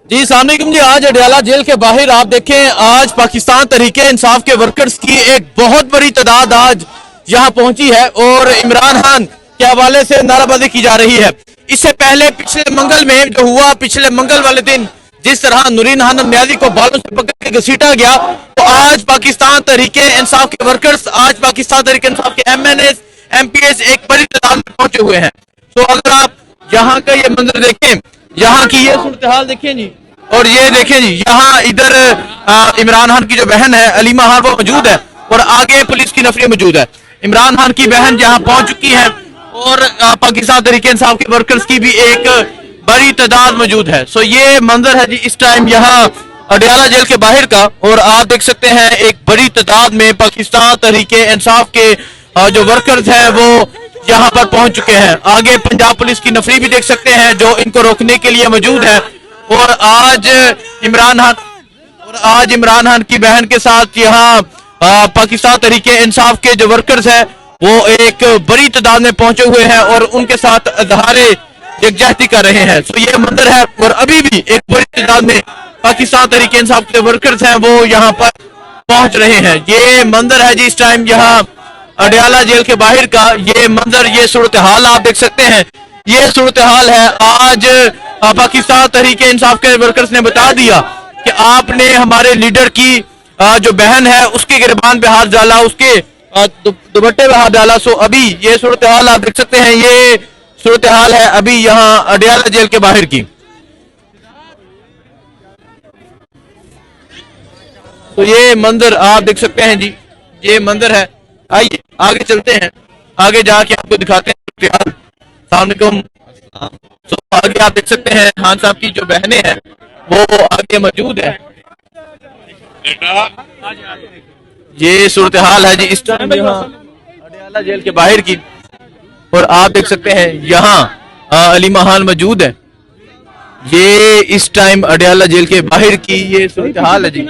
जी अस्सलाम वालेकुम जी। आज अडयाला जेल के बाहर आप देखें, आज पाकिस्तान तहरीक इंसाफ के वर्कर्स की एक बहुत बड़ी तादाद आज यहाँ पहुंची है और इमरान खान के हवाले से नाराबाजी की जा रही है। इससे पहले पिछले मंगल में जो हुआ, पिछले मंगल वाले दिन जिस तरह नूरीन खानम नियाजी को बालों से पकड़ के घसीटा गया, तो आज पाकिस्तान तहरीक इंसाफ के वर्कर्स, आज पाकिस्तान तहरीक इंसाफ के MNAs MPs एक बड़ी तादाद में पहुंचे हुए हैं। तो अगर आप यहाँ का ये मंजर देखें, यहाँ की ये सूरत हाल देखें जी, और ये देखें जी, यहाँ इधर इमरान खान की जो बहन है अलीमा खान वो मौजूद है और आगे पुलिस की नफरी मौजूद है। इमरान खान की बहन यहाँ पहुंच चुकी है और पाकिस्तान तहरीक इंसाफ के वर्कर्स की भी एक बड़ी तादाद मौजूद है। सो ये मंजर है जी इस टाइम यहाँ अडयाला जेल के बाहर का, और आप देख सकते हैं एक बड़ी तादाद में पाकिस्तान तहरीक इंसाफ के जो वर्कर्स हैं वो यहाँ पर पहुंच चुके हैं। आगे पंजाब पुलिस की नफरी भी देख सकते हैं जो इनको रोकने के लिए मौजूद है। और आज इमरान खान की बहन के साथ यहाँ पाकिस्तान तहरीक इंसाफ के जो वर्कर्स हैं वो एक बड़ी तादाद में पहुंचे हुए हैं और उनके साथ इज़हारे यकजहती कर रहे हैं। तो ये मंजर है, और अभी भी एक बड़ी तादाद में पाकिस्तान तहरीक इंसाफ के वर्कर्स हैं वो यहाँ पर पहुंच रहे हैं। ये मंजर है जी इस टाइम यहाँ अडयाला जेल के बाहर का। ये मंजर, ये सूरत हाल आप देख सकते हैं, ये सूरत हाल है। आज पाकिस्तान तहरीक इंसाफ के वर्कर्स ने बता दिया कि आपने हमारे लीडर की जो बहन है उसके गिरबान पे हाथ डाला, उसके दुपट्टे पे हाथ डाला। सो अभी ये सूरत हाल आप देख सकते हैं, ये सूरत हाल है अभी यहाँ अडयाला जेल के बाहर की। तो ये मंजर आप देख सकते हैं जी, ये मंजर है। आइए आगे चलते हैं, आगे जाके आपको दिखाते हैं। अस्सलाम वालेकुम। तो आगे आप देख सकते हैं खान साहब की जो बहनें हैं वो आगे मौजूद है। ये सूरत हाल है जी इस टाइम यहाँ अडयाला जेल के बाहर की, और आप देख सकते हैं यहाँ अलीमा खान मौजूद है। ये इस टाइम अडयाला जेल के बाहर की ये सूरत हाल है जी।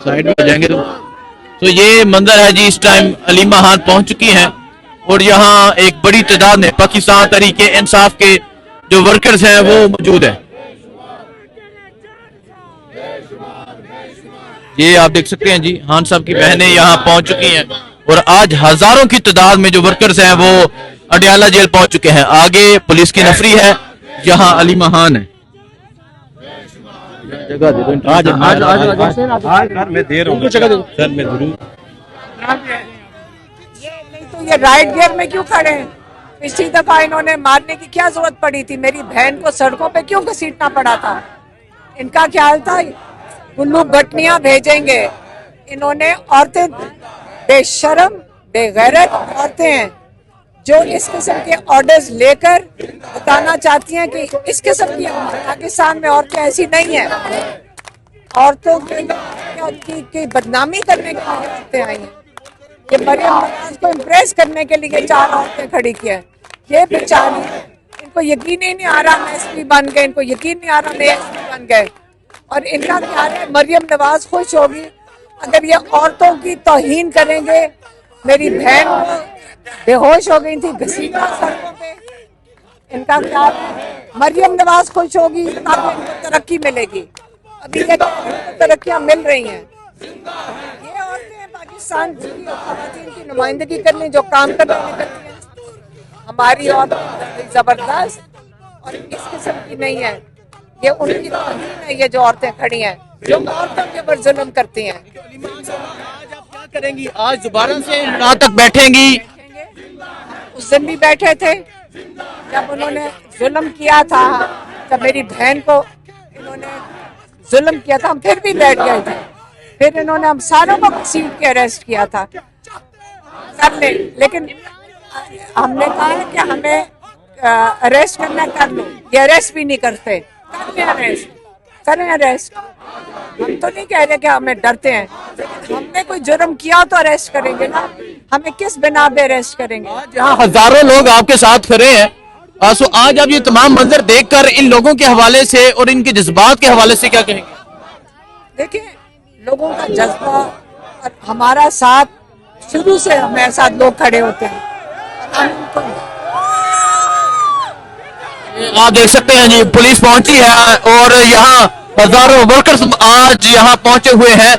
साइड में जाएंगे तो ये मंजर है जी इस टाइम अलीमा खान पहुंच चुकी हैं और यहाँ एक बड़ी तादाद में पाकिस्तान तहरीक इंसाफ के जो वर्कर्स हैं वो मौजूद है। ये आप देख सकते हैं जी खान साहब की बहनें यहाँ पहुंच चुकी हैं और आज हजारों की तादाद में जो वर्कर्स हैं वो अडयाला जेल पहुंच चुके हैं। आगे पुलिस की नफरी है, यहाँ अलीमा खान है। जगह दे दो, आज मैं दे रहा हूँ सर, मैं जरूर। ये नहीं तो ये राइट गियर में क्यों खड़े हैं? पिछली दफा इन्होंने मारने की क्या जरूरत पड़ी थी? मेरी बहन को सड़कों पे क्यों घसीटना पड़ा था? इनका ख्याल था गुल्लू गटनियां भेजेंगे। इन्होंने औरतें, बेशर्म बेगैरत औरतें हैं जो इस किस्म के ऑर्डर्स लेकर बताना चाहती हैं कि इस किस्म की पाकिस्तान में औरतें ऐसी नहीं हैं। औरतों की बदनामी करने के लिए औरतें आई हैं। ये मरियम नवाज को इम्प्रेस करने के लिए 4 औरतें खड़ी की हैं। ये बेचारी, इनको यकीन ही नहीं आ रहा मैं एसपी बन गए, इनको यकीन नहीं आ रहा मैं एसपी बन गए। और इनका ख्याल है मरियम नवाज खुश होगी अगर ये औरतों की तौहीन करेंगे। मेरी बहन बेहोश हो गई थी, घसीटा सड़कों पे। इनका ख्याल है मरियम नवाज खुश होगी तब इनको तरक्की मिलेगी। अभी ये तरक्कियां मिल रही हैं। ये औरतें पाकिस्तान की ख़वातीन की नुमाइंदगी करने जो काम करने निकलती हैं। हमारी औरतें जबरदस्त और इस किस्म की नहीं है। ये उनकी तौहीन है, ये जो औरतें खड़ी हैं जो औरतों के ऊपर जुल्म करती हैं। आज आप क्या करेंगी? आज दोबारा से रात तक बैठेंगी? उस दिन भी बैठे थे जब उन्होंने जुल्म किया था, जब मेरी बहन को इन्होंने जुल्म किया था, हम फिर भी बैठ गए थे। फिर इन्होंने हम सारों को घसीट के अरेस्ट किया था कर ले, लेकिन हमने कहा कि हमें अरेस्ट करना कर लो। ये अरेस्ट भी नहीं करते। करें अरेस्ट। हम तो नहीं कह रहे कि हमें डरते हैं, हमने कोई जुर्म किया तो अरेस्ट करेंगे ना। हमें किस बिना पे अरेस्ट करेंगे? यहाँ हजारों लोग आपके साथ खड़े हैं। सो आज आप ये तमाम मंजर देखकर इन लोगों के हवाले से और इनके जज्बात के हवाले से क्या कहेंगे? देखिए, लोगों का जज्बा और हमारा साथ शुरू से हमारे साथ लोग खड़े होते हैं। हम उनको आप देख सकते हैं जी, पुलिस पहुंची है और यहाँ हजारों वर्कर्स आज यहाँ पहुंचे हुए हैं।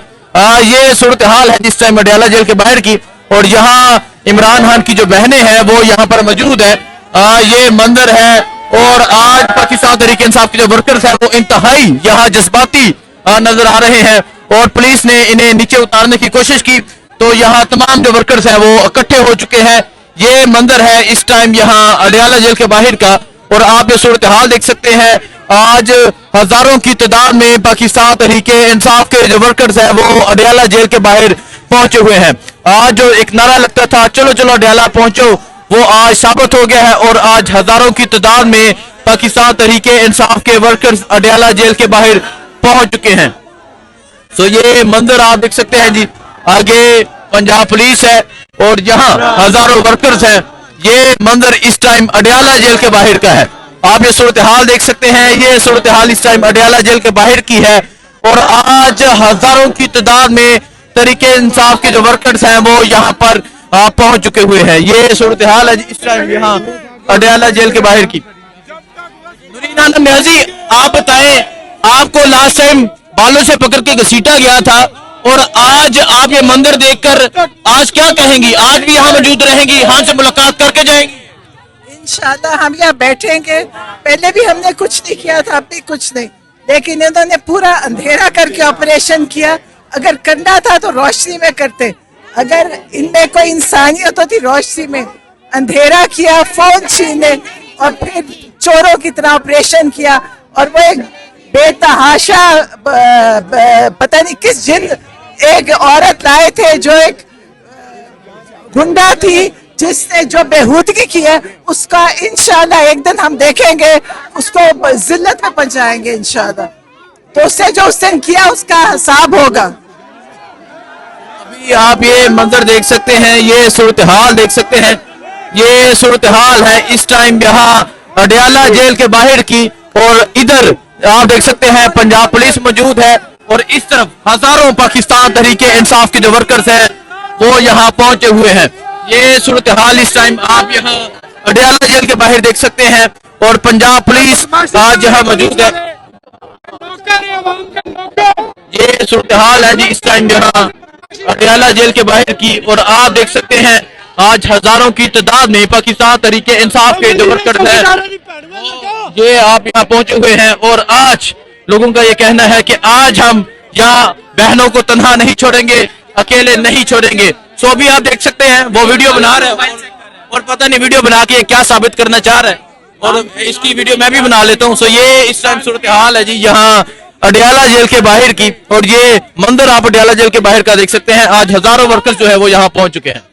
ये सूरत हाल है जिस टाइम अडयाला जेल के बाहर की, और यहाँ इमरान खान की जो बहनें हैं वो यहाँ पर मौजूद है। ये मंदिर है और आज पाकिस्तान तहरीक इंसाफ के जो वर्कर्स हैं वो इंतहाई यहाँ जज्बाती नजर आ रहे हैं, और पुलिस ने इन्हें नीचे उतारने की कोशिश की तो यहाँ तमाम जो वर्कर्स हैं वो इकट्ठे हो चुके हैं। ये मंदिर है इस टाइम यहाँ अडयाला जेल के बाहर का, और आप ये सूरत हाल देख सकते हैं। आज हजारों की तादाद में पाकिस्तान तहरीके इंसाफ के जो वर्कर्स हैं वो अडयाला जेल के बाहर पहुंचे हुए हैं। आज जो एक नारा लगता था चलो चलो अडयाला पहुंचो, वो आज साबित हो गया है, और आज हजारों की तादाद में पाकिस्तान तहरीके इंसाफ के वर्कर्स अडयाला जेल के बाहर पहुंच चुके हैं। तो ये मंदिर आप देख सकते हैं जी, आगे पंजाब पुलिस है और यहाँ हजारों वर्कर्स हैं। ये मंदिर इस टाइम अडयाला जेल के बाहर का है। आप ये सूरत हाल देख सकते हैं, ये सूरत हाल इस टाइम अडयाला जेल के बाहर की है, और आज हजारों की तादाद में तरीके इंसाफ के जो वर्कर्स हैं वो यहाँ पर पहुंच चुके हुए हैं। ये सूरत हाल है इस टाइम यहाँ अडयाला जेल के बाहर की। नूरीन आलम न्याजी, आप बताएं, आपको लास्ट टाइम बालों से पकड़ के घसीटा गया था, और आज आप ये मंदिर देखकर आज क्या कहेंगी? आज भी यहाँ मौजूद रहेंगी, यहाँ से मुलाकात करके जाएंगी? इंशाल्लाह हम यहाँ बैठेंगे। पहले भी हमने कुछ नहीं किया था, अब भी कुछ नहीं, लेकिन इन्होंने पूरा अंधेरा करके ऑपरेशन किया। अगर करना था तो रोशनी में करते, अगर इनमें कोई इंसानियत होती रोशनी में। अंधेरा किया, फोन छीने, और फिर चोरों की तरह ऑपरेशन किया। और वो एक बेतहाशा पता नहीं किस जिन एक औरत लाए थे जो एक गुंडा थी, जिसने जो बेहूदगी की है उसका इंशाल्लाह एक दिन हम देखेंगे, उसको जिल्लत में पहुंचाएंगे इंशाल्लाह। तो उससे जो उसने किया उसका हिसाब होगा। अभी आप ये मंजर देख सकते हैं, ये सूरत हाल देख सकते हैं, ये सूरत हाल है इस टाइम यहाँ अडयाला जेल के बाहर की, और इधर आप देख सकते हैं पंजाब पुलिस मौजूद है, और इस तरफ हजारों पाकिस्तान तहरीके इंसाफ के जो वर्कर्स हैं वो यहाँ पहुंचे हुए हैं। ये सूरत हाल इस टाइम आप यहाँ अडयाला जेल के बाहर देख सकते हैं, और पंजाब पुलिस आज यहाँ मौजूद है। ये सूरत हाल है जी इस टाइम यहाँ अडयाला जेल के बाहर की, और आप देख सकते हैं आज हजारों की तादाद में पाकिस्तान तहरीके इंसाफ के जो वर्कर्स हैं ये आप यहाँ पहुंचे हुए हैं। और आज लोगों का ये कहना है कि आज हम यहाँ बहनों को तन्हा नहीं छोड़ेंगे, अकेले नहीं छोड़ेंगे। सो भी आप देख सकते हैं वो वीडियो बना रहे हैं, और पता नहीं वीडियो बना के क्या साबित करना चाह रहे हैं, और इसकी वीडियो मैं भी बना लेता हूँ। सो ये इस टाइम सूरत हाल है जी यहाँ अडयाला जेल के बाहर की, और ये मंदिर आप अडयाला जेल के बाहर का देख सकते हैं। आज हजारों वर्कर्स जो है वो यहाँ पहुंच चुके हैं।